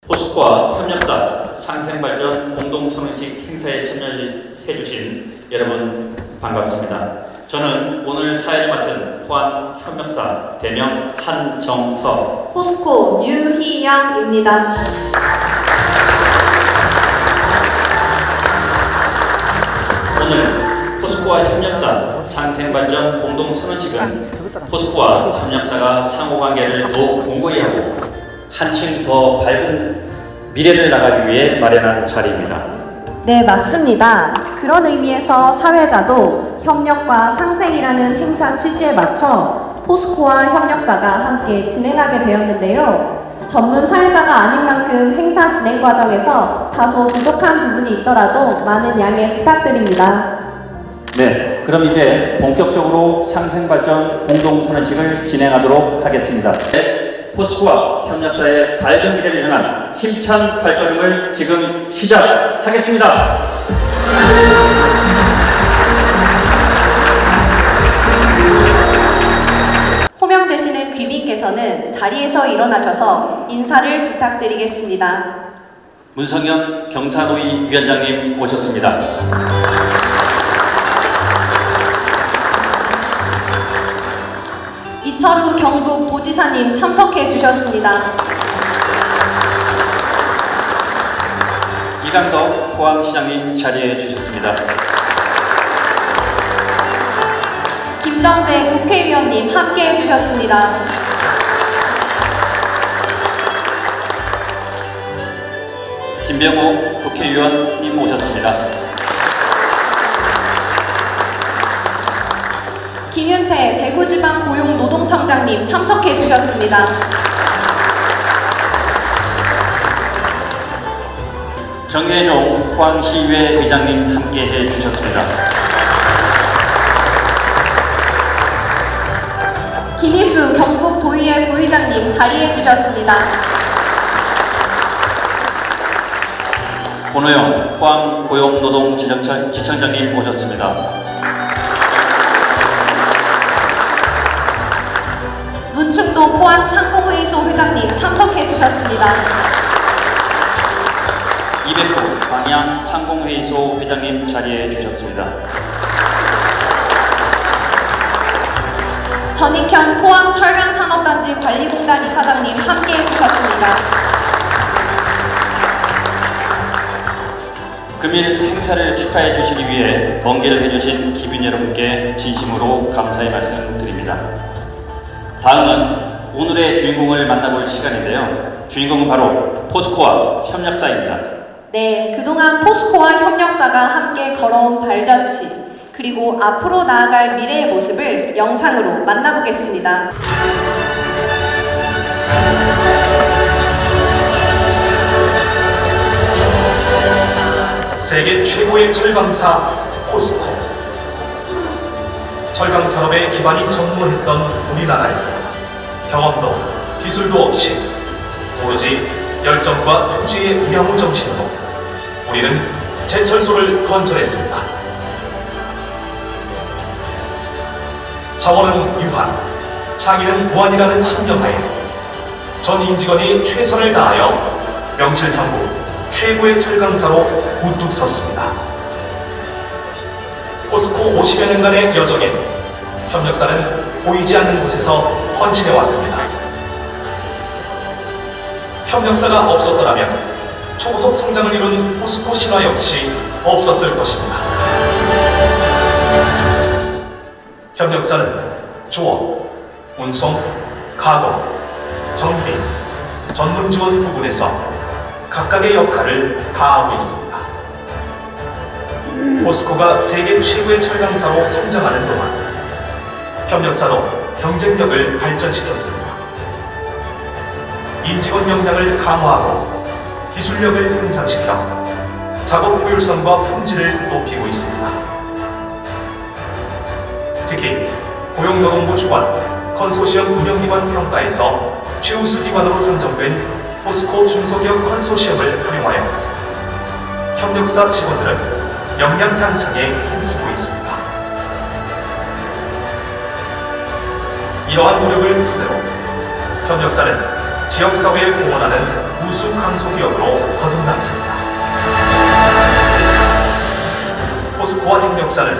포스코와 협력사 상생발전 공동선언식 행사에 참여해주신 여러분 반갑습니다. 저는 오늘 사회를 맡은 포항 협력사 대명 한정석, 포스코 유희영입니다. 오늘 포스코와 협력사 상생발전 공동선언식은 포스코와 협력사가 상호관계를 더욱 공고히 하고 한층 더 밝은 미래를 나가기 위해 마련한 자리입니다. 네, 맞습니다. 그런 의미에서 사회자도 협력과 상생이라는 행사 취지에 맞춰 포스코와 협력사가 함께 진행하게 되었는데요. 전문 사회자가 아닌 만큼 행사 진행 과정에서 다소 부족한 부분이 있더라도 많은 양해 부탁드립니다. 네, 그럼 이제 본격적으로 상생발전 공동선언식을 진행하도록 하겠습니다. 포스코와 협력사의 밝은 미래를 향한 힘찬 발걸음을 지금 시작하겠습니다. 호명되시는 귀빈께서는 자리에서 일어나셔서 인사를 부탁드리겠습니다. 문성현 경사노위 위원장님 오셨습니다. 이철우 경북 도지사님 참석해 주셨습니다. 이강덕 포항시장님 자리해 주셨습니다. 김정재 국회의원님 함께 해주셨습니다. 김병호 국회의원님 오셨습니다. 김윤태 대구지방고용노동청장님 참석해 주셨습니다. 정혜종 포항시의회 의장님 함께해 주셨습니다. 김희수 경북도의회 부의장님 자리해 주셨습니다. 권호영 포항고용노동지청장님 오셨습니다. 문충도 포항상공회의소 회장님 참석해 주셨습니다. 이백호 광양 상공회의소 회장님 자리해 주셨습니다. 전익현 포항철강산업단지 관리공단 이사장님 함께 해주셨습니다. 금일 행사를 축하해 주시기 위해 먼 길을 해주신 기빈 여러분께 진심으로 감사의 말씀 드립니다. 다음은 오늘의 주인공을 만나볼 시간인데요. 주인공은 바로 포스코와 협력사입니다. 네, 그동안 포스코와 협력사가 함께 걸어온 발자취 그리고 앞으로 나아갈 미래의 모습을 영상으로 만나보겠습니다. 세계 최고의 철강사 포스코. 철강 산업에 기반이 전무했던 우리나라에서 경험도 기술도 없이 오로지 열정과 투지의 우양우 정신으로 우리는 제철소를 건설했습니다. 자원은 유한, 창의는 무한이라는 신념하에 전 임직원이 최선을 다하여 명실상부 최고의 철강사로 우뚝 섰습니다. 포스코 50여 년간의 여정에 협력사는 보이지 않는 곳에서 헌신해 왔습니다. 협력사가 없었더라면 초고속 성장을 이룬 포스코 신화 역시 없었을 것입니다. 협력사는 조업, 운송, 가공, 정비, 전문 지원 부분에서 각각의 역할을 다하고 있습니다. 포스코가 세계 최고의 철강사로 성장하는 동안 협력사도 경쟁력을 발전시켰습니다. 임직원 역량을 강화하고 기술력을 향상시켜 작업 효율성과 품질을 높이고 있습니다. 특히 고용노동부 주관 컨소시엄 운영기관 평가에서 최우수 기관으로 선정된 포스코 중소기업 컨소시엄을 활용하여 협력사 직원들은 역량 향상에 힘쓰고 있습니다. 이러한 노력을 토대로 협력사는 지역사회에 공헌하는 우수 강소기업으로 거듭났습니다. 포스코와 협력사는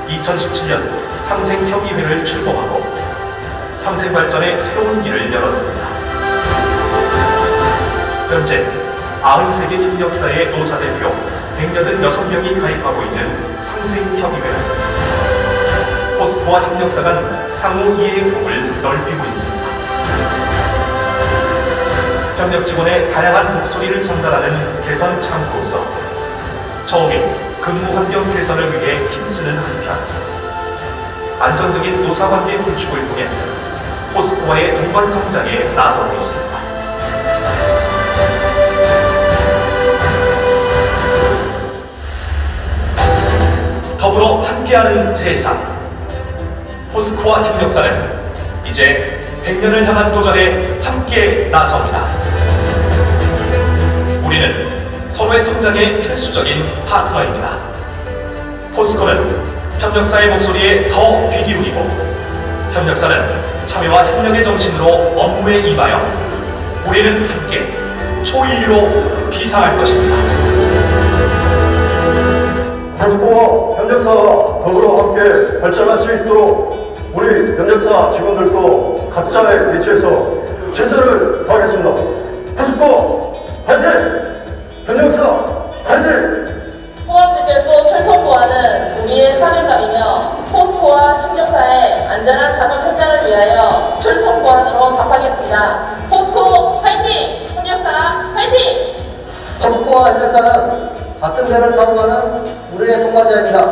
2017년 상생협의회를 출범하고 상생발전의 새로운 길을 열었습니다. 현재 93개 협력사의 노사대표 186명이 가입하고 있는 상생협의회는 포스코와 협력사 간 상호 이해의 폭을 넓히고 있습니다. 협력 직원의 다양한 목소리를 전달하는 개선 창구로서 처음인 근무 환경 개선을 위해 힘쓰는 한편 안정적인 노사관계 구축을 통해 포스코와의 동반 성장에 나서고 있습니다. 더불어 함께하는 세상. 포스코와 협력사는 이제 100년을 향한 도전에 함께 나섭니다. 우리는 서로의 성장에 필수적인 파트너입니다. 포스코는 협력사의 목소리에 더 귀 기울이고 협력사는 참여와 협력의 정신으로 업무에 임하여 우리는 함께 초인류로 비상할 것입니다. 포스코와 협력사가 더불어 함께 발전할 수 있도록 우리 협력사 직원들도 각자의 위치에서 최선을 다하겠습니다. 포스코 화이팅! 협력사 화이팅! 포항제철소 철통보안은 우리의 사명감이며 포스코와 협력사의 안전한 작업 현장을 위하여 철통보안으로 답하겠습니다. 포스코 화이팅! 협력사 화이팅! 포스코와 협력사는 같은 배를 타고 가는 우리의 동반자입니다.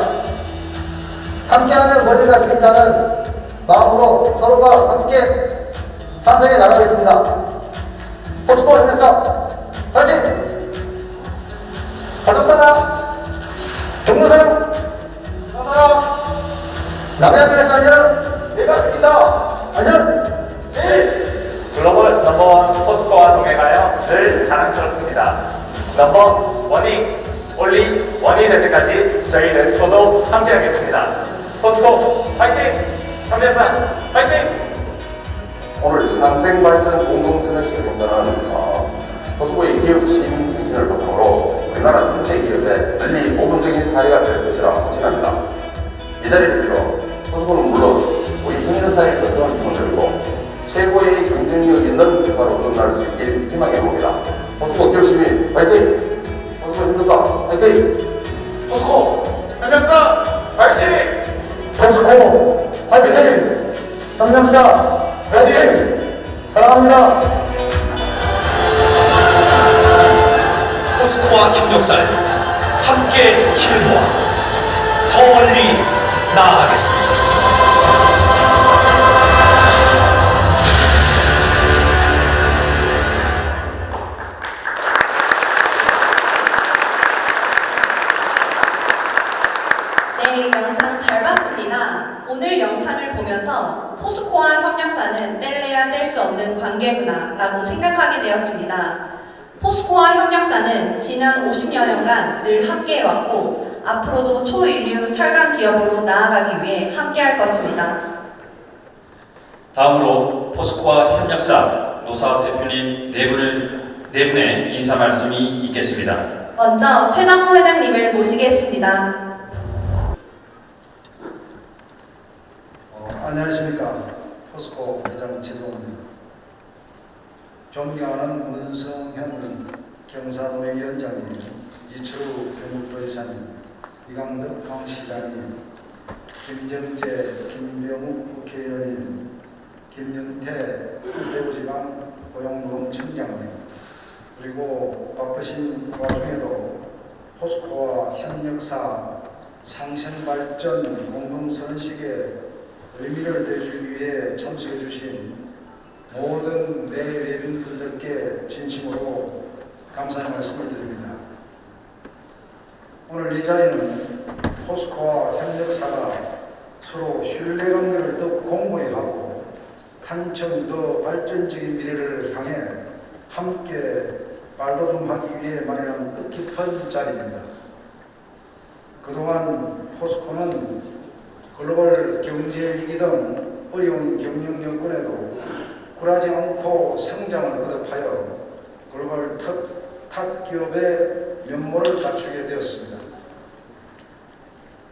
함께하면 멀리 갈 수 있다는 마음으로 서로가 함께 상생해 나가겠습니다. 포스코 협력사 화이팅! 가족사랑 동료사랑 사사랑 남양주에서 안전은 내가 지킨다. 안전 글로벌 넘버원 포스코와 동행하여 늘 자랑스럽습니다. 넘버 원이 올리 원이 될 때까지 저희 레스코도 함께하겠습니다. 포스코 파이팅! 협력사 파이팅! 오늘 상생발전 공동선언식 행사는 포스코의 기업 시민 정신을 바탕으로 우리나라 전체 기업에 널리 모범적인 사례가 될 것이라 확신합니다. 이 자리를 빌어 포스코는 물론 우리 협력사의 여성을 기본들고 최고의 경쟁력 있는 회사로 거듭날 수 있길 희망해봅니다. 포스코 기업 시민 파이팅! 포스코 협력사 파이팅! 포스코 협력사 파이팅! 포스코 화이팅! 협력사 화이팅! 사랑합니다. 포스코와 협력사는 함께 힘을 모아 더 멀리 나아가겠습니다. 네, 영상 잘 봤습니다. 오늘 영상을 보면서 포스코와 협력사는 뗄래야 뗄 수 없는 관계구나 라고 생각하게 되었습니다. 포스코와 협력사는 지난 50여 년간 늘 함께해왔고 앞으로도 초인류 철강 기업으로 나아가기 위해 함께할 것입니다. 다음으로 포스코와 협력사 노사업 대표님 네 분의 인사 말씀이 있겠습니다. 먼저 최정호 회장님을 모시겠습니다. 안녕하십니까. 포스코 회장 최종호입니다. 존경하는 문성현 경사노회 위원장님, 이철우 경북도지사님, 이강덕 광시장님, 김정재, 김병욱 국회의원님, 김윤태 대구지방 고용노동청장님, 그리고 바쁘신 와중에도 포스코와 협력사 상생발전 공동선언식에 의미를 대주기 위해 참석해 주신 모든 내외빈분들께 진심으로 감사의 말씀을 드립니다. 오늘 이 자리는 포스코와 협력사가 서로 신뢰관계를 더 공고히 하고 한층 더 발전적인 미래를 향해 함께 발돋움하기 위해 마련한 뜻깊은 자리입니다. 그동안 포스코는 글로벌 경제 위기 등 어려운 경영 여건에도 굴하지 않고 성장을 거듭하여 글로벌 탑 기업의 면모를 갖추게 되었습니다.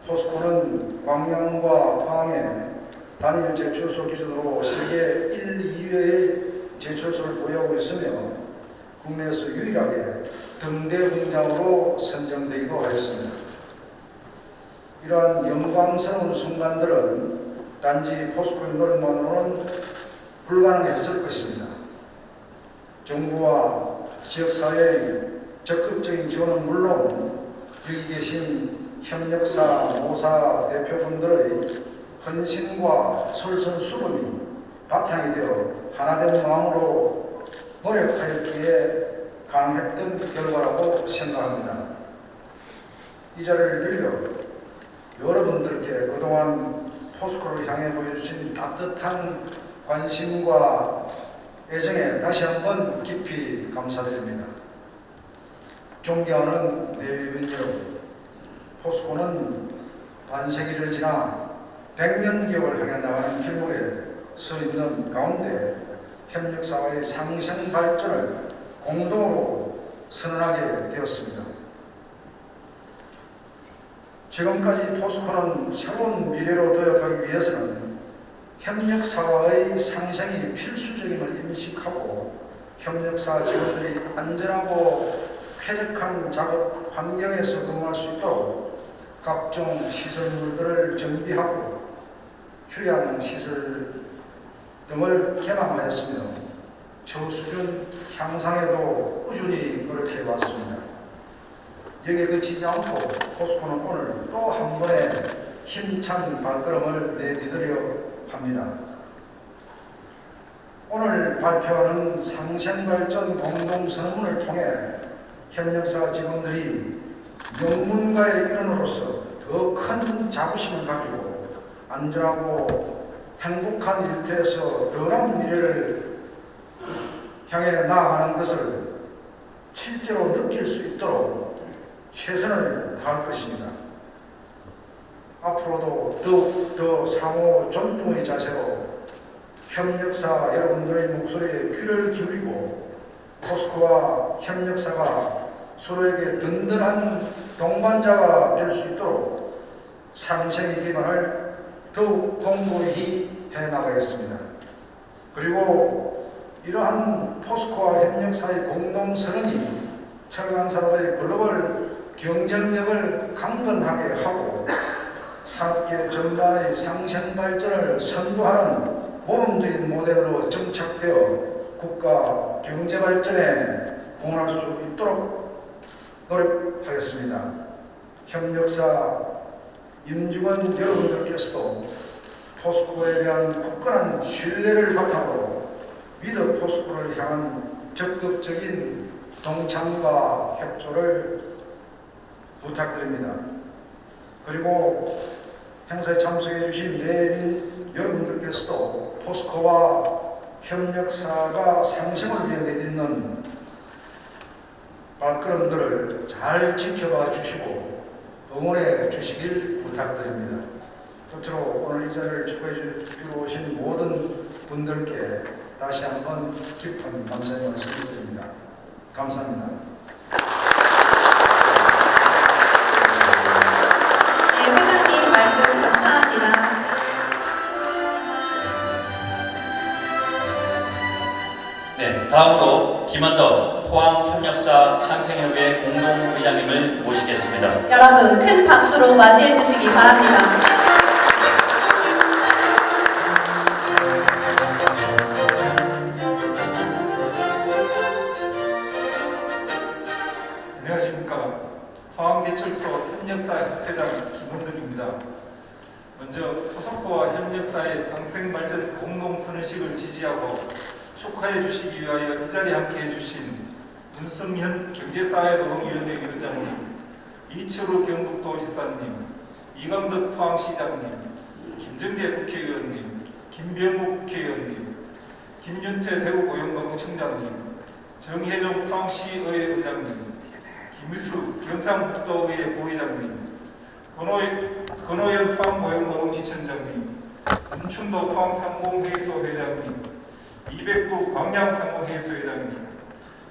포스코는 광양과 포항에 단일 제철소 기준으로 세계 1, 2위의 제철소를 보유하고 있으며 국내에서 유일하게 등대 공장으로 선정되기도 하였습니다. 이러한 영광스러운 순간들은 단지 포스코의 노력만으로는 불가능했을 것입니다. 정부와 지역사회의 적극적인 지원은 물론 여기 계신 협력사, 모사 대표분들의 헌신과 솔선수범이 바탕이 되어 하나된 마음으로 노력하였기에 가능했던 결과라고 생각합니다. 이 자리를 빌려 여러분들께 그동안 포스코를 향해 보여주신 따뜻한 관심과 애정에 다시 한번 깊이 감사드립니다. 존경하는 내외분 여러분, 포스코는 반세기를 지나 100년 기업을 향해 나가는 길목에 서 있는 가운데 협력사와의 상생 발전을 공동으로 선언하게 되었습니다. 지금까지 포스코는 새로운 미래로 도약하기 위해서는 협력사와의 상생이 필수적임을 인식하고 협력사 직원들이 안전하고 쾌적한 작업 환경에서 근무할 수 있도록 각종 시설물들을 정비하고 휴양시설 등을 개방하였으며 저수준 향상에도 꾸준히 노력해 왔습니다. 여기에 그치지 않고 포스코는 오늘 또 한 번의 힘찬 발걸음을 내디디려 합니다. 오늘 발표하는 상생발전 공동선언문을 통해 협력사 직원들이 명문가의 일원으로서 더 큰 자부심을 가지고 안전하고 행복한 일터에서 더 나은 미래를 향해 나아가는 것을 실제로 느낄 수 있도록 최선을 다할 것입니다. 앞으로도 더욱 상호 존중의 자세로 협력사 여러분들의 목소리에 귀를 기울이고 포스코와 협력사가 서로에게 든든한 동반자가 될 수 있도록 상생의 기반을 더욱 공고히 해나가겠습니다. 그리고 이러한 포스코와 협력사의 공동선언이 첨단산업의 글로벌 경쟁력을 강건하게 하고 산업계 전반의 상생 발전을 선도하는 모범적인 모델로 정착되어 국가 경제 발전에 공헌할 수 있도록 노력하겠습니다. 협력사 임직원 여러분들께서도 포스코에 대한 굳건한 신뢰를 바탕으로 위더 포스코를 향한 적극적인 동참과 협조를 부탁드립니다. 그리고 행사에 참석해 주신 내빈 여러분들께서도 포스코와 협력사가 상생을 위해 내딛는 발걸음들을 잘 지켜봐 주시고 응원해 주시길 부탁드립니다. 끝으로 오늘 이 자리를 축하해 주러 오신 모든 분들께 다시 한번 깊은 감사의 말씀을 드립니다. 감사합니다. 네, 회장님 말씀 감사합니다. 네, 다음으로 김원덕 포항협력사 상생협의 공동의장님을 모시겠습니다. 여러분 큰 박수로 맞이해 주시기 바랍니다. 안녕하십니까. 포항제철소 협력사 협회장 김원덕입니다. 먼저 포스코와 협력사의 상생발전 공동선언식을 지지하고 축하해 주시기 위하여 이 자리에 함께해 주신 문성현 경제사회노동위원회 위원장님, 이철우 경북도지사님, 이광덕 포항시장님, 김정재 국회의원님, 김병욱 국회의원님, 김윤태 대구고용노동청장님, 정혜정 포항시의회 의장님, 김희수 경상북도의회 부의장님, 권호연 포항고용노동지청장님, 은충도 포항상공회의소 회장님, 이백구 광양상공회의소 회장님,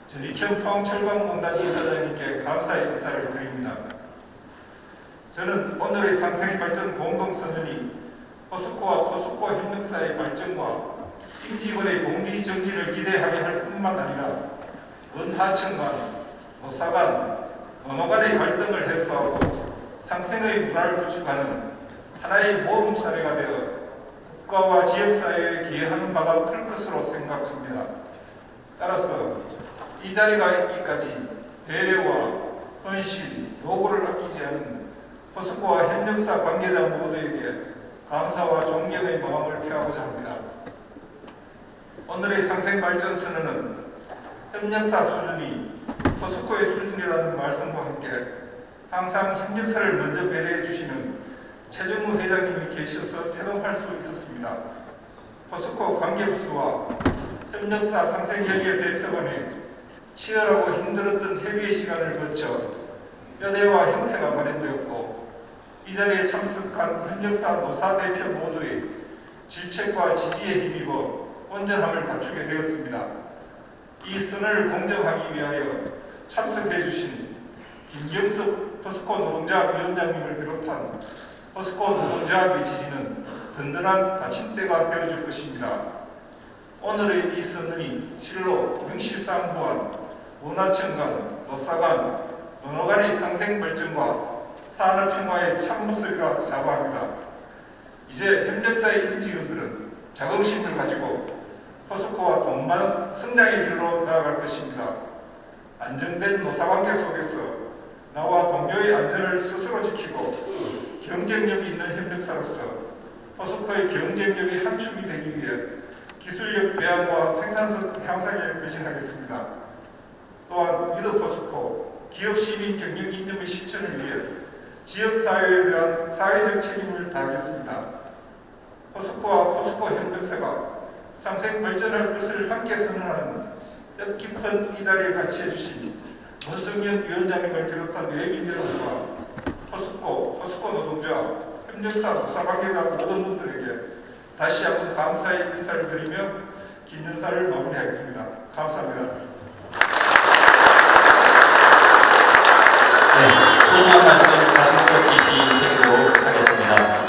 전익현 포항철강공단 이사장님께 감사의 인사를 드립니다. 저는 오늘의 상생발전 공동선언이 포스코와 포스코 협력사의 발전과 임직원의 복리 정진을 기대하게 할 뿐만 아니라 원하청 간, 노사 간, 노노 간의 갈등을 해소하고 상생의 문화를 구축하는 하나의 모범 사례가 되어 국가와 지역사회에 기여하는 바가 클 것으로 생각합니다. 따라서 이 자리가 있기까지 배려와 헌신, 노고를 아끼지 않은 포스코와 협력사 관계자 모두에게 감사와 존경의 마음을 표하고자 합니다. 오늘의 상생발전 선언은 협력사 수준이 포스코의 수준이라는 말씀과 함께 항상 협력사를 먼저 배려해 주시는 최정우 회장님이 계셔서 태동할 수 있었습니다. 포스코 관계부서와 협력사 상생협의회 대표간에 치열하고 힘들었던 협의의 시간을 거쳐 뼈대와 형태가 마련되었고 이 자리에 참석한 협력사 노사 대표 모두의 질책과 지지에 힘입어 온전함을 갖추게 되었습니다. 이 선언을 공정하기 위하여 참석해 주신 김경석 포스코 노동조합 위원장님을 비롯한 포스코 노동조합의 지지는 든든한 받침대가 되어줄 것입니다. 오늘의 이 선언이 실로 명실상부한 원하청 간, 노사 간, 노노 간의 상생 발전과 산업 평화의 참모습이라 자부합니다. 이제 협력사의 임직원들은 자긍심을 가지고 포스코와 동반 성장의 길로 나아갈 것입니다. 안정된 노사관계 속에서 나와 동료의 안전을 스스로 지키고 경쟁력이 있는 협력사로서 포스코의 경쟁력의 한 축이 되기 위해 기술력 배양과 생산성 향상에 매진하겠습니다. 또한 미드포스코 기업 시민 경영 이념의 실천을 위해 지역사회에 대한 사회적 책임을 다하겠습니다. 포스코와 포스코 협력사가 상생 발전할 것을 함께 선언하는 뜻깊은 이 자리를 같이 해주신 원성현 위원장님을 비롯한 외국인 여러분과 포스코 노동조합, 협력사, 노사 관계자 모든 분들에게 다시 한번 감사의 인사를 드리며 김연사를 마무리하겠습니다. 감사합니다. 네, 소중한 말씀 가슴 속 깊이 새기도록 하겠습니다.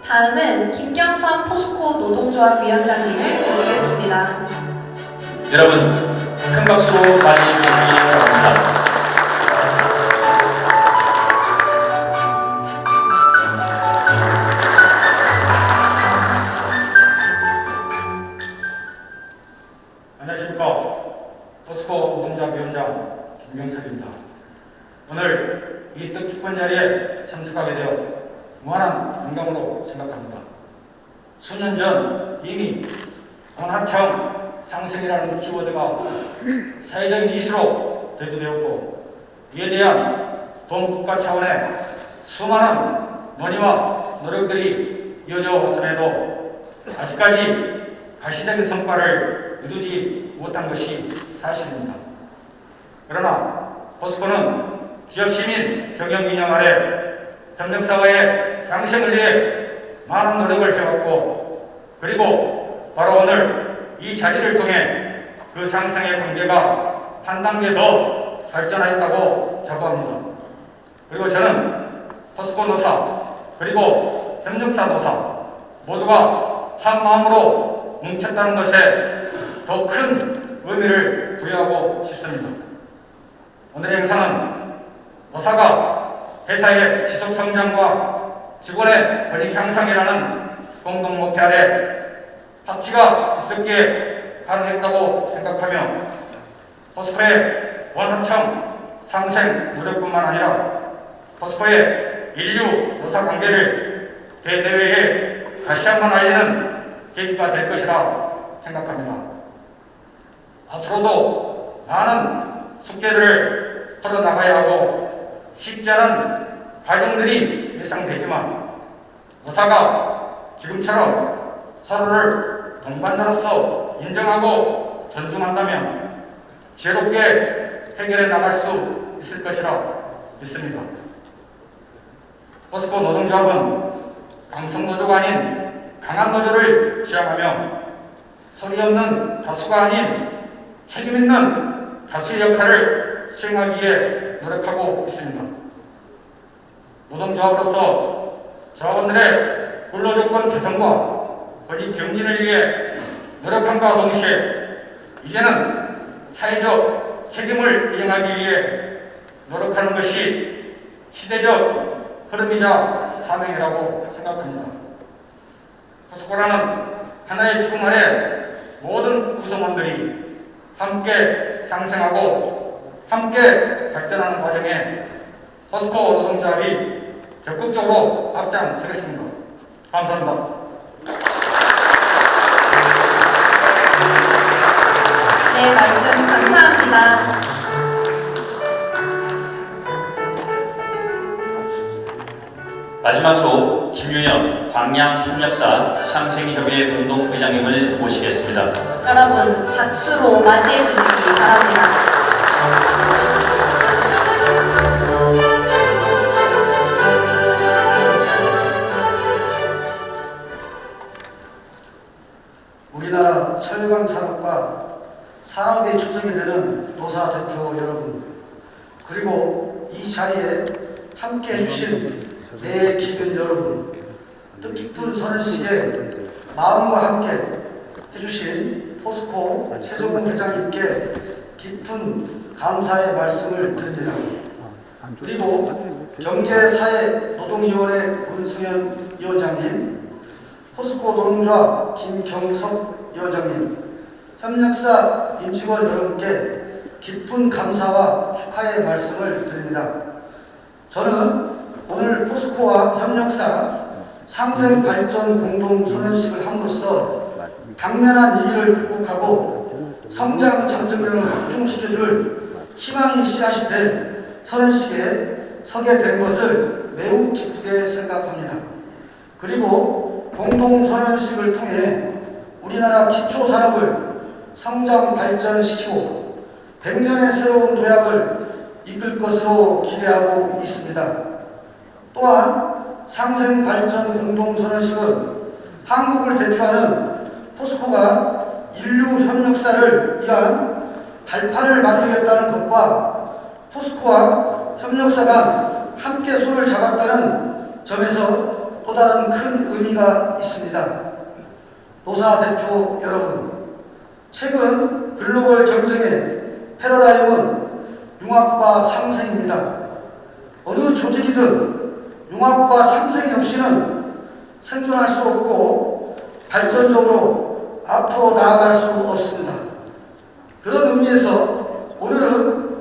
다음은 김경선 포스코 노동조합 위원장님을 모시겠습니다. 여러분, 큰 박수로 맞이해 주시기 바랍니다. 안녕하십니까. 포스코 노동조합 위원장 김경석입니다. 오늘 이 뜻깊은 자리에 참석하게 되어 무한한 영광으로 생각합니다. 수년 전 이미 원하청 상생이라는 키워드가 사회적인 이슈로 대두되었고 이에 대한 범국가 차원의 수많은 논의와 노력들이 이어져 왔음에도 아직까지 가시적인 성과를 이루지 못한 것이 사실입니다. 그러나 포스코는 기업 시민 경영 이념 아래 협력사와의 상생을 위해 많은 노력을 해왔고 그리고 바로 오늘 이 자리를 통해 그 상생의 관계가 한 단계 더 발전하였다고 자부합니다. 그리고 저는 포스코 노사 그리고 협력사 노사 모두가 한 마음으로 뭉쳤다는 것에 더 큰 의미를 부여하고 싶습니다. 오늘의 행사는 노사가 회사의 지속 성장과 직원의 권익 향상이라는 공동 목표 아래 합치가 있었기에 가능했다고 생각하며 포스코의 원하청 상생 노력뿐만 아니라 포스코의 인류 노사 관계를 대대회에 다시 한번 알리는 계기가 될 것이라 생각합니다. 앞으로도 많은 숙제들을 풀어나가야 하고 쉽지 않은 과정들이 예상되지만 노사가 지금처럼 서로를 동반자로서 인정하고 존중한다면 지혜롭게 해결해 나갈 수 있을 것이라 믿습니다. 포스코 노동조합은 강성 노조가 아닌 강한 노조를 지향하며 소리 없는 가수가 아닌 책임 있는 가수의 역할을 수행하기 위해 노력하고 있습니다. 노동조합으로서 조합원들의 근로조건 개선과 권익 정진을 위해 노력함과 동시에 이제는 사회적 책임을 이행하기 위해 노력하는 것이 시대적 흐름이자 사명이라고 생각합니다. 포스코라는 하나의 지붕 아래 모든 구성원들이 함께 상생하고 함께 발전하는 과정에 포스코 노동조합이 적극적으로 앞장서겠습니다. 감사합니다. 네, 말씀 감사합니다. 마지막으로 김유현 광양협력사 상생협의회 공동회장님을 모시겠습니다. 여러분 박수로 맞이해 주시기 바랍니다. 우리나라 철강 산업과 산업의 초석이 되는 노사 대표 여러분, 그리고 이 자리에 함께 해주신 내 기변 여러분, 뜻깊은 선언식에 마음과 함께 해주신 포스코 최정우 회장님께 깊은 감사의 말씀을 드립니다. 그리고 경제사회노동위원회 문성현 위원장님, 포스코 노동조합 김경석 위원장님, 협력사 임직원 여러분께 깊은 감사와 축하의 말씀을 드립니다. 저는 오늘 포스코와 협력사 상생발전 공동선언식을 함으로써 당면한 위기를 극복하고 성장 잠정력을 확충시켜줄 희망의 씨앗이 될 선언식에 서게 된 것을 매우 기쁘게 생각합니다. 그리고 공동선언식을 통해 우리나라 기초산업을 성장 발전시키고 100년의 새로운 도약을 이끌 것으로 기대하고 있습니다. 또한 상생발전 공동선언식은 한국을 대표하는 포스코가 인류 협력사를 위한 발판을 만들겠다는 것과 포스코와 협력사가 함께 손을 잡았다는 점에서 또 다른 큰 의미가 있습니다. 노사 대표 여러분, 최근 글로벌 경쟁의 패러다임은 융합과 상생입니다. 어느 조직이든 융합과 상생이 없이는 생존할 수 없고 발전적으로 앞으로 나아갈 수 없습니다. 그런 의미에서 오늘은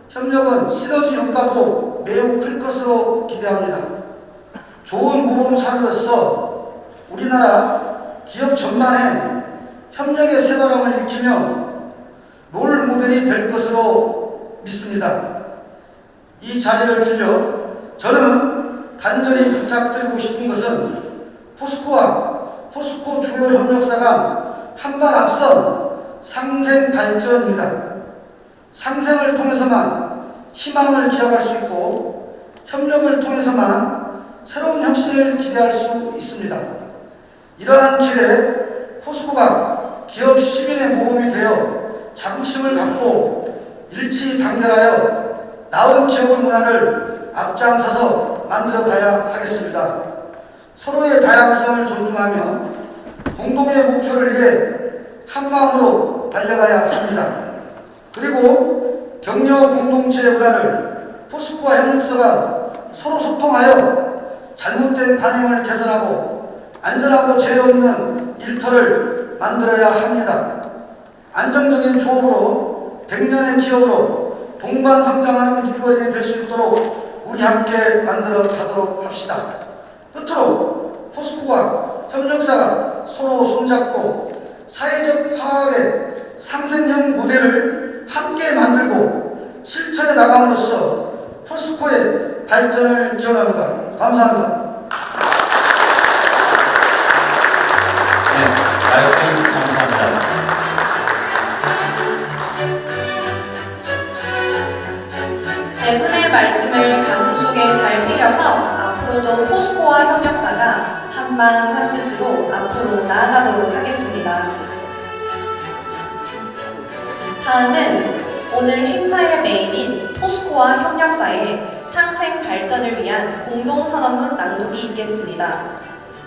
협력은 시너지 효과도 매우 클 것으로 기대합니다. 좋은 모범사로서 우리나라 기업 전반에 협력의 새바람을 일으키며 롤 모델이 될 것으로 믿습니다. 이 자리를 빌려 저는 간절히 부탁드리고 싶은 것은 포스코와 포스코 주요 협력사가 한 발 앞선 상생 발전입니다. 상생을 통해서만 희망을 기억할 수 있고 협력을 통해서만 새로운 혁신을 기대할 수 있습니다. 이러한 길에 포스코가 기업 시민의 모범이 되어 자긍심을 갖고 일치 단결하여 나은 기업의 문화를 앞장서서 만들어가야 하겠습니다. 서로의 다양성을 존중하며 공동의 목표를 위해 한마음으로 달려가야 합니다. 그리고 격려 공동체의 문화를 포스코와 협력사가 서로 소통하여 잘못된 관행을 개선하고 안전하고 죄 없는 일터를 만들어야 합니다. 안정적인 조업으로 100년의 기업으로 동반 성장하는 길거리가 될 수 있도록 우리 함께 만들어 가도록 합시다. 끝으로 포스코와 협력사가 서로 손잡고 사회적 화합의 상생형 모델을 함께 만들고 실천해 나감으로써 포스코의 발전을 기원합니다. 감사합니다. 네, 말씀 감사합니다. 네 분의 말씀을 가슴속에 잘 새겨서 앞으로도 포스코와 협력사가 한마음 한뜻으로 앞으로 나아가도록 하겠습니다. 다음은 오늘 행사의 메인인 포스코와 협력사의 상생 발전을 위한 공동선언문 낭독이 있겠습니다.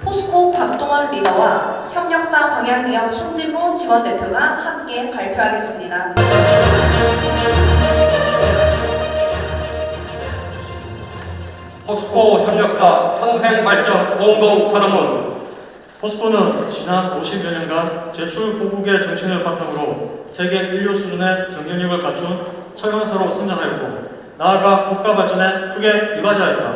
포스코 박동원 리더와 협력사 광양기업 손진무 지원대표가 함께 발표하겠습니다. 포스코 협력사 상생발전 공동선언문. 포스코는 지난 50여 년간 제출 고국의 정신을 바탕으로 세계 인류 수준의 경쟁력을 갖춘 철강사로 성장하였고 나아가 국가 발전에 크게 이바지하였다.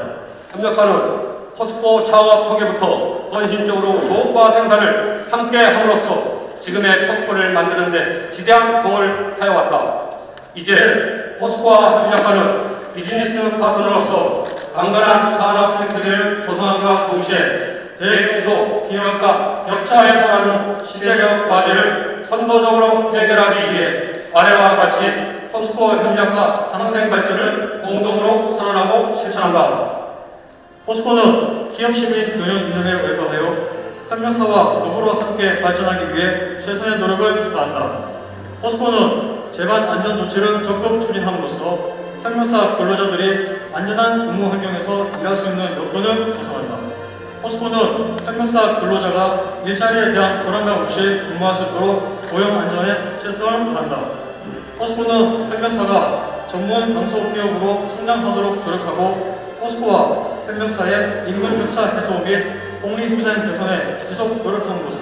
협력사는 포스코 창업 초기부터 헌신적으로 조업과 생산을 함께 함으로써 지금의 포스코를 만드는 데 지대한 공을 하여왔다. 이제 포스코와 협력사는 비즈니스 파트너로서 강건한 산업 생태계를 조성함과 동시에 대중소 기업과 격차 해소하는 시대적 과제를 선도적으로 해결하기 위해 아래와 같이 포스코 협력사 상생 발전을 공동으로 선언하고 실천한다. 포스코는 기업시민 교육 이념에 외과하여 협력사와 더불어 함께 발전하기 위해 최선의 노력을 다한다. 포스코는 재반 안전 조치를 적극 추진함으로써 협력사 근로자들이 안전한 근무 환경에서 일할 수 있는 여건을 조성한다. 포스코는 협력사 근로자가 일자리에 대한 불안감 없이 근무할 수 있도록 고용 안전에 최선을 다한다. 포스코는 협력사가 전문 강소 기업으로 성장하도록 조력하고 포스코와 협력사의 인문 격차 해소 및 복리후생 개선에 지속 노력함으로써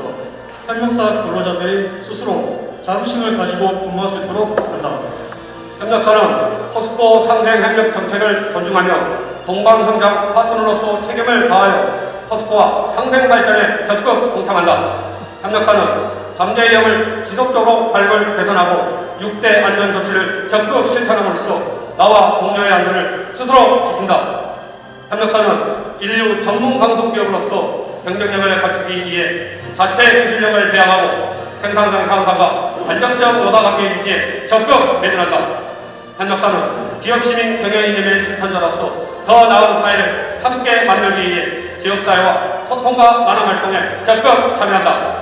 협력사 근로자들이 스스로 자부심을 가지고 근무할 수 있도록 한다. 협력사는 포스코 상생 협력 정책을 존중하며 동방성장 파트너로서 책임을 다하여 포스코와 상생 발전에 적극 동참한다. 협력사는 잠재 위험을 지속적으로 발굴 개선하고 6대 안전 조치를 적극 실천함으로써 나와 동료의 안전을 스스로 지킨다. 협력사는 인류 전문 강소 기업으로서 경쟁력을 갖추기 위해 자체 기술력을 배양하고 생산성 향상과 안정적 노사관계 유지에 적극 매진한다. 협력사는 기업 시민 경영 이념의 실천자로서 더 나은 사회를 함께 만들기 위해 지역사회와 소통과 나눔 활동에 적극 참여한다.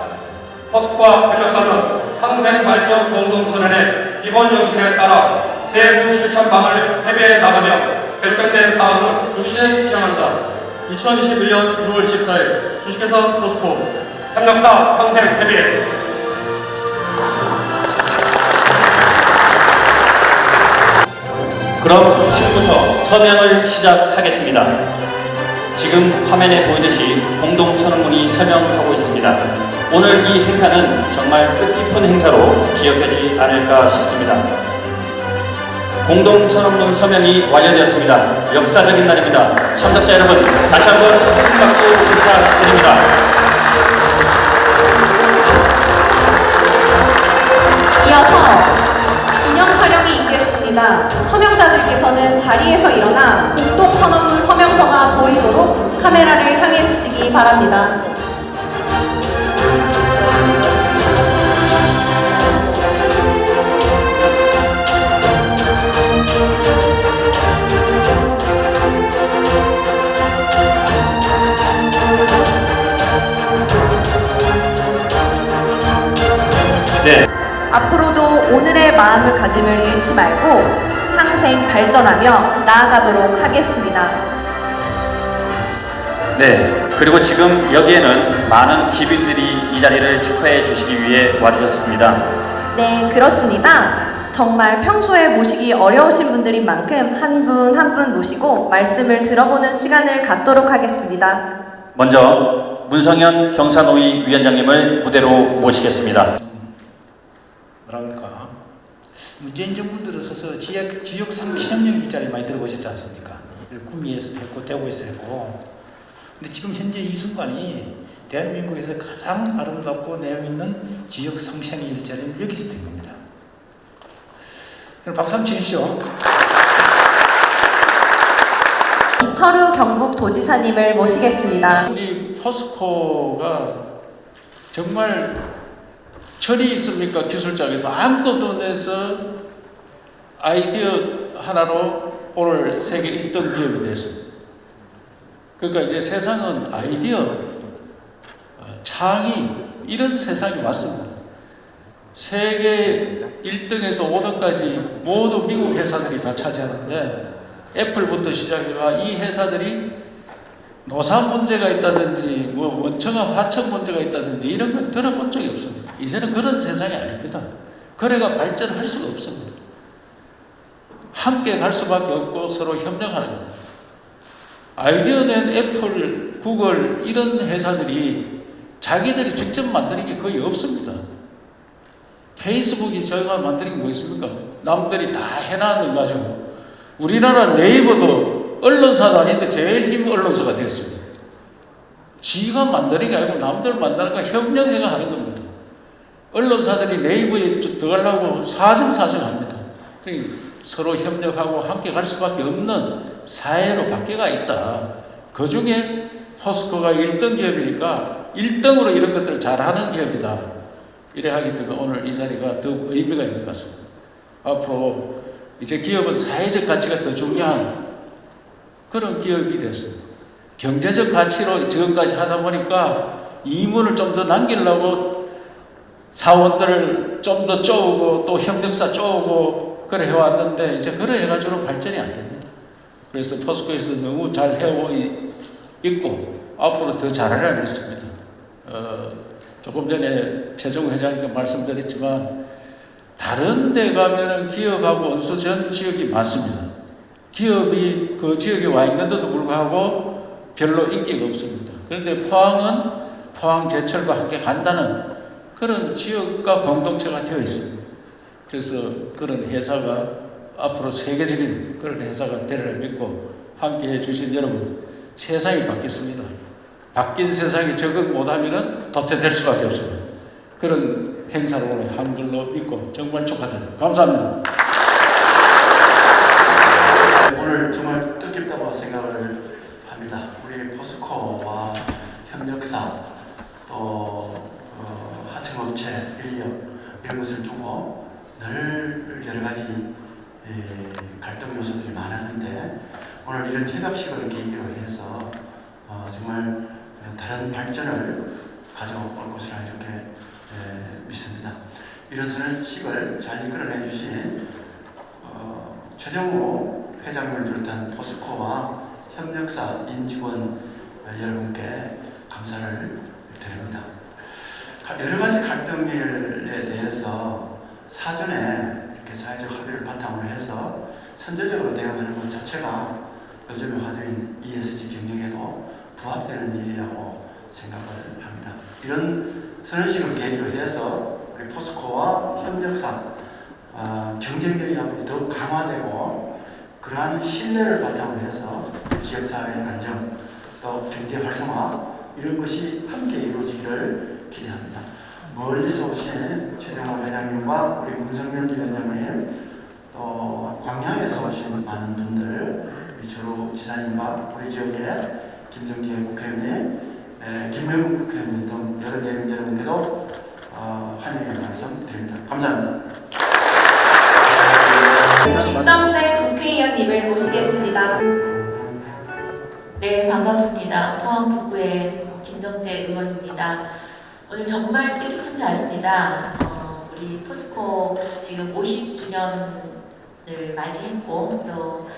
포스코와 협력사는 상생 발전 공동선언의 기본 정신에 따라 세부 실천 방안을 협의해 나가며 결정된 사항은 조치에 시행한다. 2021년 6월 14일 주식회사 포스코 협력사 상생 협의회. 그럼 지금부터 서명을 시작하겠습니다. 지금 화면에 보이듯이 공동선언문이 설명하고 있습니다. 오늘 이 행사는 정말 뜻깊은 행사로 기억되지 않을까 싶습니다. 공동선언문 서명이 완료되었습니다. 역사적인 날입니다. 참석자 여러분, 다시 한번 큰 박수 부탁드립니다. 이어서 기념 촬영이 있겠습니다. 서명자들께서는 자리에서 일어나 공동선언문 서명서가 보이도록 카메라를 향해 주시기 바랍니다. 네. 앞으로도 오늘의 마음을 가짐을 잃지 말고 상생 발전하며 나아가도록 하겠습니다. 네. 그리고 지금 여기에는 많은 기빈들이 이 자리를 축하해 주시기 위해 와주셨습니다. 네, 그렇습니다. 정말 평소에 모시기 어려우신 분들인 만큼 한 분 한 분 모시고 말씀을 들어보는 시간을 갖도록 하겠습니다. 먼저 문성현 경사노위 위원장님을 무대로 모시겠습니다. 뭐라 그럴까? 문재인 정부 들어서서 지역 상생협력 일자리 많이 들어보셨지 않습니까? 구미에서도 했고 대구에서 했고. 근데 지금 현재 이 순간이 대한민국에서 가장 아름답고 내용 있는 지역 상생 일자리는 여기서 된 겁니다. 그럼 박수 한번 치십시오. 이철우 경북도지사님을 모시겠습니다. 우리 포스코가 정말 철이 있습니까? 기술자에도 아무것도 내서 아이디어 하나로 오늘 세계 1등 기업이 됐습니다. 그러니까 이제 세상은 아이디어, 창의 이런 세상이 왔습니다. 세계 1등에서 5등까지 모두 미국 회사들이 다 차지하는데 애플부터 시작해가 이 회사들이 노사 문제가 있다든지 뭐 원청합 하청 문제가 있다든지 이런 건 들어본 적이 없습니다. 이제는 그런 세상이 아닙니다. 거래가 발전할 수가 없습니다. 함께 갈 수밖에 없고 서로 협력하는 겁니다. 아이디어 낸 애플, 구글 이런 회사들이 자기들이 직접 만드는 게 거의 없습니다. 페이스북이 저희가 만드는 게 뭐 있습니까? 남들이 다 해놨는 거 가지고 우리나라 네이버도 언론사도 아닌데 제일 힘 언론사가 됐습니다. 지가 만드는 게 아니고 남들 만드는 거 협력해가 하는 겁니다. 언론사들이 네이버에 들어가려고 사정합니다. 그러니까 서로 협력하고 함께 갈 수밖에 없는 사회로 바뀌어가 있다. 그 중에 포스코가 1등 기업이니까 1등으로 이런 것들을 잘하는 기업이다. 이래 하기 때문에 오늘 이 자리가 더욱 의미가 있는 것 같습니다. 앞으로 이제 기업은 사회적 가치가 더 중요한 그런 기업이 됐습니다. 경제적 가치로 지금까지 하다 보니까 이문을 좀 더 남기려고 사원들을 좀 더 쪼우고 또 협력사 쪼우고 그래 해왔는데 이제 그래 해가지고는 발전이 안 됩니다. 그래서 포스코에서 너무 잘 해오고 있고 앞으로 더 잘하리라 믿습니다. 조금 전에 최종 회장님께 말씀드렸지만 다른 데 가면은 기업하고 원수전 지역이 많습니다. 기업이 그 지역에 와 있는데도 불구하고 별로 인기가 없습니다. 그런데 포항은 포항 제철과 함께 간다는 그런 지역과 공동체가 되어 있습니다. 그래서 그런 회사가 앞으로 세계적인 그런 회사가 되리라 믿고 함께 해주신 여러분, 세상이 바뀌었습니다. 바뀐 세상에 적응 못하면 도태될 수밖에 없습니다. 그런 행사로 오늘 한 걸로 믿고 정말 축하드립니다. 감사합니다. 오늘 정말 뜻깊다고 생각을 합니다. 우리 포스코와 협력사 또 하청업체 인력 이런 것을 두고 늘 여러 가지 갈등 요소들이 많았는데 오늘 이런 협약식을 계기로 해서 정말 다른 발전을 가져올 것이라 이렇게 믿습니다. 이런 식을 잘 이끌어내 주신 최정우 회장님을 비롯한 포스코와 협력사 임직원 여러분께 감사를 드립니다. 여러 가지 갈등일에 대해서 사전에 이렇게 사회적 합의를 바탕으로 해서 선제적으로 대응하는 것 자체가 요즘의 화두인 ESG 경영에도 부합되는 일이라고 생각을 합니다. 이런 선언식을 계기로 해서 우리 포스코와 협력사 경쟁력이 앞으로 더욱 강화되고 그러한 신뢰를 바탕으로 해서 지역사회의 안정 또 경제 활성화 이런 것이 함께 이루어지기를 기대합니다. 멀리서 오신 최정호 회장님과 우리 문성현 위원장님 또 광양에서 오신 많은 분들 우리 조루 지사님과 우리 지역의 김정기의 국회의원님 김명국 국회의원님 등 여러 내빈 여러분께도 환영의 말씀 드립니다. 감사합니다. 김정재 국회의원님을 모시겠습니다. 네, 반갑습니다. 포항 북구의 김정재 의원입니다. 오늘 정말 뜻깊은 자리입니다. 우리 포스코 지금 50주년을 맞이했고 또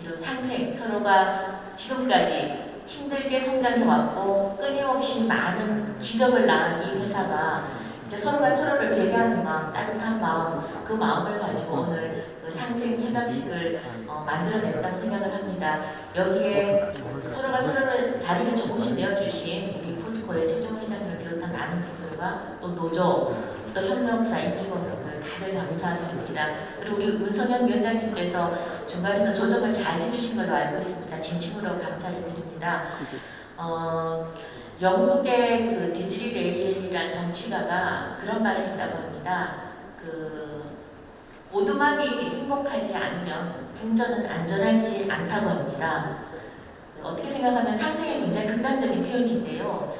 이런 상생 서로가 지금까지 힘들게 성장해왔고 끊임없이 많은 기적을 낳은 이 회사가 이제 서로가 서로를 배려하는 마음, 따뜻한 마음, 그 마음을 가지고 오늘 그 상생 협약식을 만들어냈다고 생각을 합니다. 여기에 서로가 서로를 자리를 조금씩 내어주신 우리 포스코의 최종 회장님을 비롯한 많은 분들과 또 노조, 또 협력사 임직원분들 다들 감사드립니다. 그리고 우리 문성현 위원장님께서 중간에서 조정을 잘 해주신 걸로 알고 있습니다. 진심으로 감사를 드립니다. 영국의 그 디즈니 레일이라는 정치가가 그런 말을 했다고 합니다. 오두막이 행복하지 않으면 궁전은 안전하지 않다고 합니다. 어떻게 생각하면 상생의 굉장히 극단적인 표현인데요.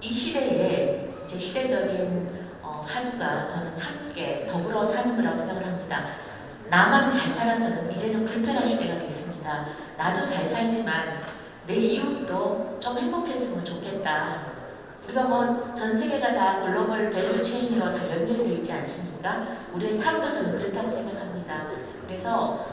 이 시대에 이제 시대적인 화두가 저는 함께 더불어 사는 거라고 생각을 합니다. 나만 잘 살아서는 이제는 불편한 시대가 됐습니다. 나도 잘 살지만 내 이웃도 좀 행복했으면 좋겠다. 우리가 뭐 전 세계가 다 글로벌 밸류 체인으로 다 연결되어 있지 않습니까? 우리의 삶도 저는 그렇다고 생각합니다. 그래서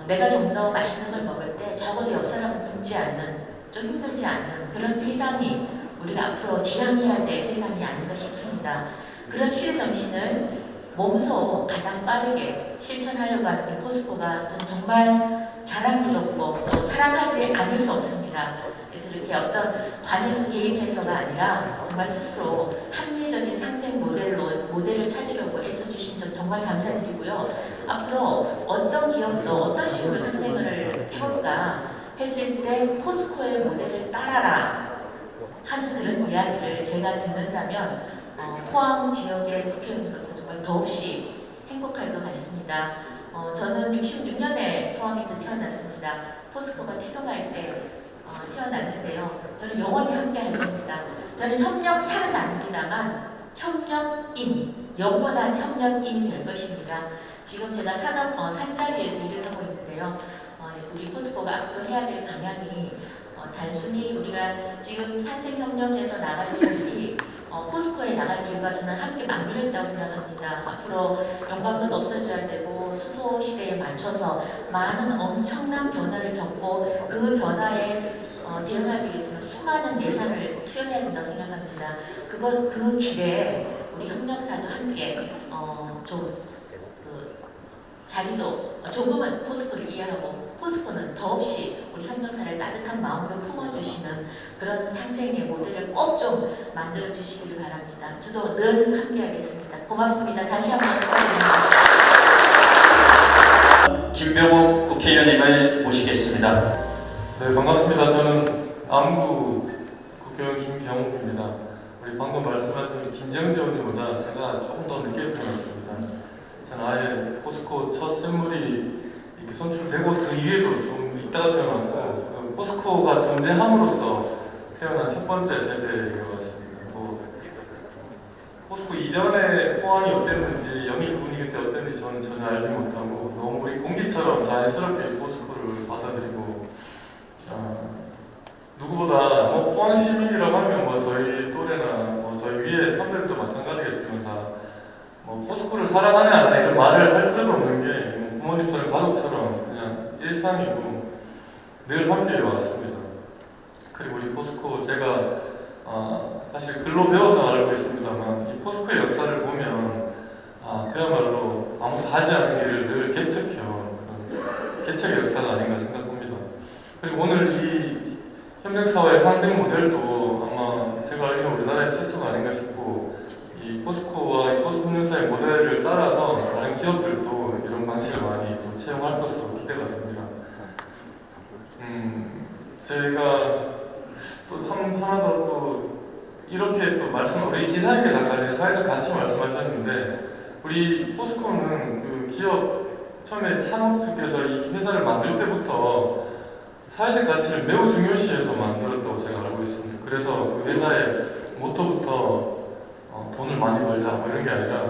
내가 좀 더 맛있는 걸 먹을 때 적어도 옆 사람은 굶지 않는, 좀 힘들지 않는 그런 세상이 우리가 앞으로 지향해야 될 세상이 아닌가 싶습니다. 그런 시정신을 몸소 가장 빠르게 실천하려고 하는 우리 포스코가 저는 정말 자랑스럽고 또 사랑하지 않을 수 없습니다. 그래서 이렇게 어떤 관에서 개입해서가 아니라 정말 스스로 합리적인 상생 모델을 찾으려고 애써주신 점 정말 감사드리고요. 앞으로 어떤 기업도 어떤 식으로 상생을 해볼까 했을 때 포스코의 모델을 따라라 하는 그런 이야기를 제가 듣는다면 포항 지역의 국회의원으로서 정말 더없이 행복할 것 같습니다. 저는 66년에 포항에서 태어났습니다. 포스코가 태동할 때 태어났는데요. 저는 영원히 함께 할 겁니다. 저는 협력사는 아닙니다만 협력인, 영원한 협력인이 될 것입니다. 지금 제가 산자위에서 일을 하고 있는데요. 우리 포스코가 앞으로 해야 될 방향이 단순히 우리가 지금 상생협력해서 나갈 일들이 포스코에 나갈 길과 저는 함께 맞물려 있다고 생각합니다. 앞으로 용광로도 없어져야 되고 수소 시대에 맞춰서 많은 엄청난 변화를 겪고 그 변화에 대응하기 위해서는 수많은 예산을 투여해야 된다고 생각합니다. 그 길에 우리 협력사도 함께 자리도 조금은 포스코를 이해하고 포스코는 더없이 우리 협력사를 따뜻한 마음으로 품어주시는 그런 상생의 모델을 꼭 좀 만들어 주시길 바랍니다. 저도 늘 함께하겠습니다. 고맙습니다. 다시 한번 축하드립니다. 김병욱 국회의원님을 모시겠습니다. 네, 반갑습니다. 저는 남구 국회의원 김병욱입니다. 우리 방금 말씀하신 김정지 의원님보다 제가 조금 더 늦게 태어났습니다. 저는 아예 포스코 첫 샘물이 이렇게 선출되고 그 이후에도 좀 있다가 태어났고 그 포스코가 존재함으로써 태어난 첫 번째 세대인 것 같습니다. 포스코 이전에 포항이 어땠는지 영일 분위기 때 어땠는지 저는 전혀 알지 못하고 너무 우리 공기처럼 자연스럽게 포스코를 받아들이고 누구보다 포항 시민이라고 하면 저희 또래나 저희 위에 선배들도 마찬가지겠지만 다 포스코를 사랑하냐 안 하냐 이런 말을 할 필요도 없는 게 부모님처럼 가족처럼 그냥 일상이고 늘 함께 왔습니다. 그리고 우리 포스코 제가 사실 글로 배워서 알고 있습니다만 이 포스코의 역사를 보면 그야말로 아무도 가지 않은 길을 늘 개척해온 그런 개척의 역사가 아닌가 생각합니다. 그리고 오늘 이 협력사와의 상생 모델도 아마 제가 알기로 우리나라에서 최초가 아닌가 싶고 이 포스코와 이 포스코 협력사의 모델을 따라서 다른 기업들도 이런 방식을 많이 또 채용할 것으로 기대가 됩니다. 제가 또 하나 더 이렇게 또 우리 지사님께서 아까 사회적 가치 말씀하셨는데 우리 포스코는 그 기업 처음에 창업주께서 이 회사를 만들 때부터 사회적 가치를 매우 중요시해서 만들었다고 제가 알고 있습니다. 그래서 그 회사의 모토부터 돈을 많이 벌자 이런 게 아니라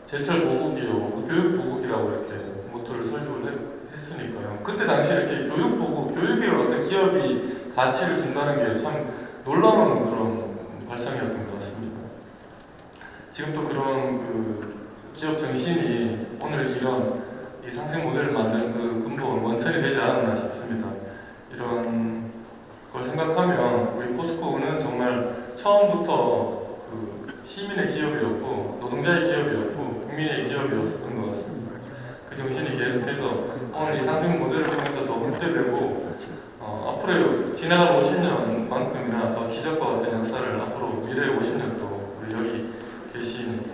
제철 보국이요, 교육 보국이라고 이렇게 모토를 설립을 했으니까요. 그때 당시 이렇게 교육 보국, 교육에 어떤 기업이 가치를 둔다는 게 참 놀라운 그런 발상이었던 것 같습니다. 지금도 그런 그 기업 정신이 오늘 이런 이 상생 모델을 만드는 그 근본 원천이 되지 않았나 싶습니다. 이런 걸 생각하면 우리 포스코는 정말 처음부터 그 시민의 기업이었고 노동자의 기업이었고 국민의 기업이었던 것 같습니다. 그 정신이 계속해서 오늘 이 상생 모델을 통해서 더 확대되고 앞으로 지나간 50년만큼이나 더 기적과 같은 역사를 앞으로 미래의 50년도 우리 여기 계신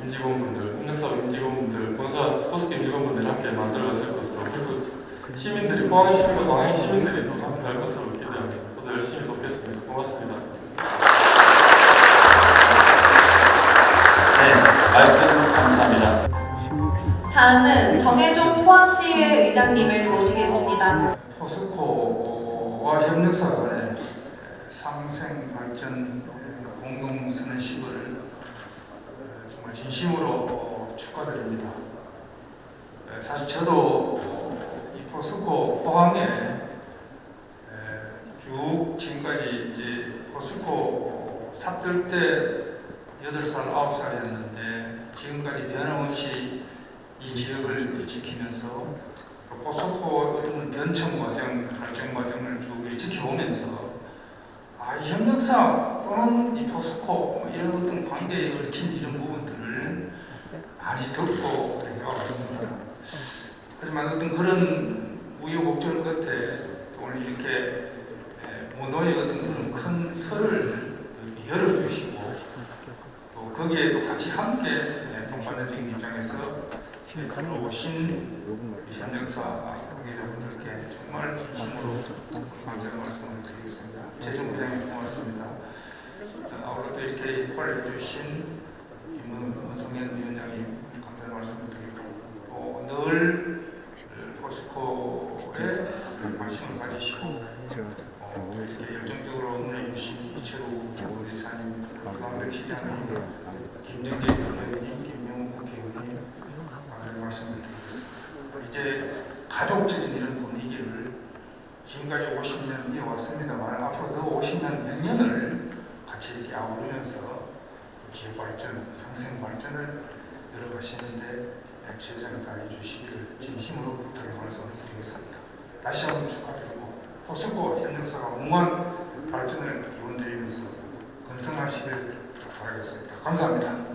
임직원분들, 협력사업 임직원분들, 포스코 임직원분들 함께 만들어가실 것으로 그리고 시민들이, 포항 시민과 광양 시민들이 또 함께 할 것으로 기대합니다. 저도 열심히 돕겠습니다. 고맙습니다. 네, 말씀 감사합니다. 다음은 정혜종 포항시의회 의장님을 모시겠습니다. 포스코와 협력사 간의 상생 발전 공동선언식을 정말 진심으로 축하드립니다. 사실 저도 이 포스코 포항에 쭉 지금까지 이제 포스코 삽들 때 8살, 9살이었는데 지금까지 변함없이 이 지역을 지키면서 포스코 어떤 변천 과정, 발전 과정을 쭉 지켜오면서 이 협력사 또는 이 포스코 이런 어떤 관계에 얽힌 이런 부분들을 많이 듣고 해왔습니다. 하지만 어떤 그런 우여곡절 끝에 오늘 이렇게 모노의 어떤 그런 큰 틀을 열어주시고 또 거기에 또 같이 함께 동반자적인 입장에서 들어오신 협력사 관계자분들께 정말 진심으로 감사의 말씀을 드리겠습니다. 재정부장님 고맙습니다. 오늘도 이렇게 역할을 해주신 문성현 위원장님 감사의 말씀을 드리고 또 늘 포스코에 관심을 가지시고 이렇게 열정적으로 응원해 주신 이철우 이사님, 강원도 시장님, 김정재 의원님, 김명훈 국회의원님 감사의 말씀을 드리겠습니다. 이제 가족적인 이런 분위기를 지금까지 50년 이어왔습니다만 앞으로 더 50년, 100년을 같이 이렇게 아우르면서 지역 발전, 상생 발전을 이뤄가시는데 최선을 다해 주시기를 진심으로 부탁의 말씀을 드리겠습니다. 다시 한번 축하드리고 포스코 협력사가 무한 발전을 기원드리면서 건승하시길 바라겠습니다. 감사합니다.